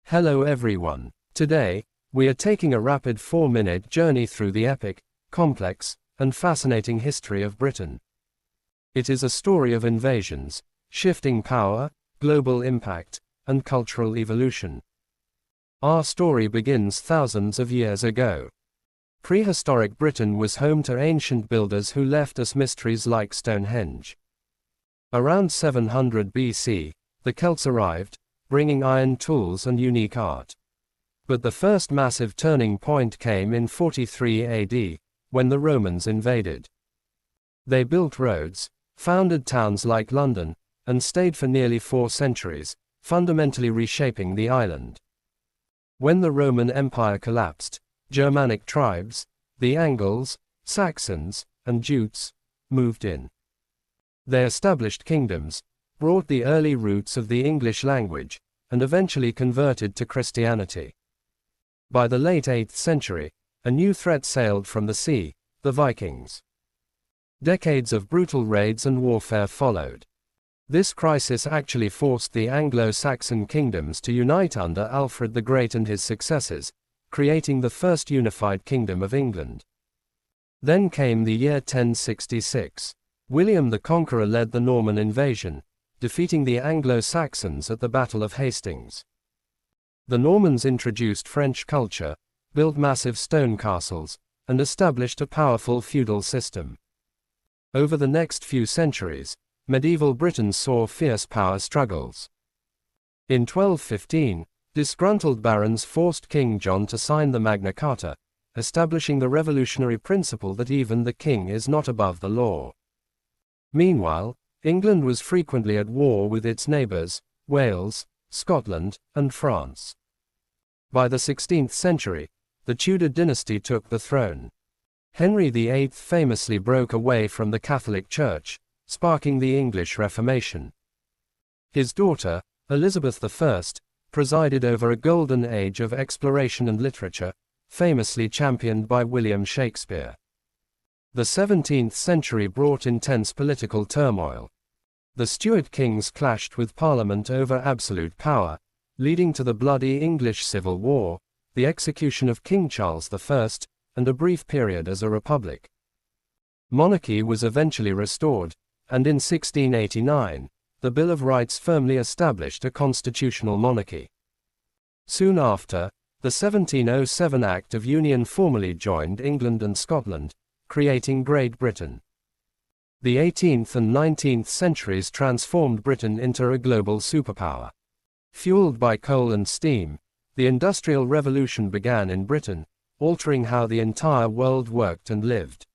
Hello everyone. Today, we are taking a rapid 4-minute journey through the epic, complex, and fascinating history of Britain. It is a story of invasions, shifting power, global impact, and cultural evolution. Our story begins thousands of years ago. Prehistoric Britain was home to ancient builders who left us mysteries like Stonehenge. Around 700 BC, the Celts arrived, bringing iron tools and unique art. But the first massive turning point came in 43 AD, when the Romans invaded. They built roads, founded towns like London, and stayed for nearly 4 centuries, fundamentally reshaping the island. When the Roman Empire collapsed, Germanic tribes, the Angles, Saxons, and Jutes, moved in. They established kingdoms, brought the early roots of the English language, and eventually converted to Christianity. By the late 8th century, a new threat sailed from the sea, the Vikings. Decades of brutal raids and warfare followed. This crisis actually forced the Anglo-Saxon kingdoms to unite under Alfred the Great and his successors, creating the first unified kingdom of England. Then came the year 1066. William the Conqueror led the Norman invasion, defeating the Anglo-Saxons at the Battle of Hastings. The Normans introduced French culture, built massive stone castles, and established a powerful feudal system. Over the next few centuries, medieval Britain saw fierce power struggles. In 1215, disgruntled barons forced King John to sign the Magna Carta, establishing the revolutionary principle that even the king is not above the law. Meanwhile, England was frequently at war with its neighbors, Wales, Scotland, and France. By the 16th century, the Tudor dynasty took the throne. Henry VIII famously broke away from the Catholic Church, sparking the English Reformation. His daughter, Elizabeth I, presided over a golden age of exploration and literature, famously championed by William Shakespeare. The 17th century brought intense political turmoil. The Stuart kings clashed with Parliament over absolute power, leading to the bloody English Civil War, the execution of King Charles I, and a brief period as a republic. Monarchy was eventually restored, and in 1689, the Bill of Rights firmly established a constitutional monarchy. Soon after, the 1707 Act of Union formally joined England and Scotland, creating Great Britain. The 18th and 19th centuries transformed Britain into a global superpower. Fueled by coal and steam, the Industrial Revolution began in Britain, altering how the entire world worked and lived.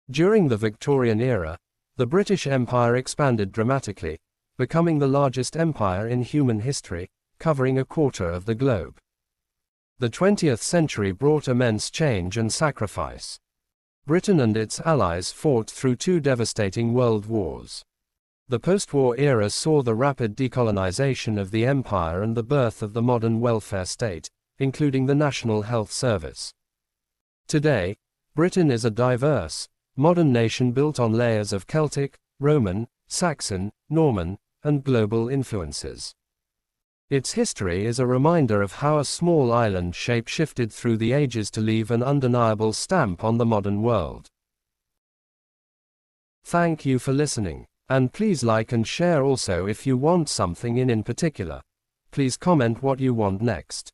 During the Victorian era, the British Empire expanded dramatically, becoming the largest empire in human history, covering a quarter of the globe. The 20th century brought immense change and sacrifice. Britain and its allies fought through 2 devastating world wars. The post-war era saw the rapid decolonization of the empire and the birth of the modern welfare state, including the National Health Service. Today, Britain is a diverse, modern nation built on layers of Celtic, Roman, Saxon, Norman, and global influences. Its history is a reminder of how a small island shape-shifted through the ages to leave an undeniable stamp on the modern world. Thank you for listening, and please like and share also if you want something in particular. Please comment what you want next.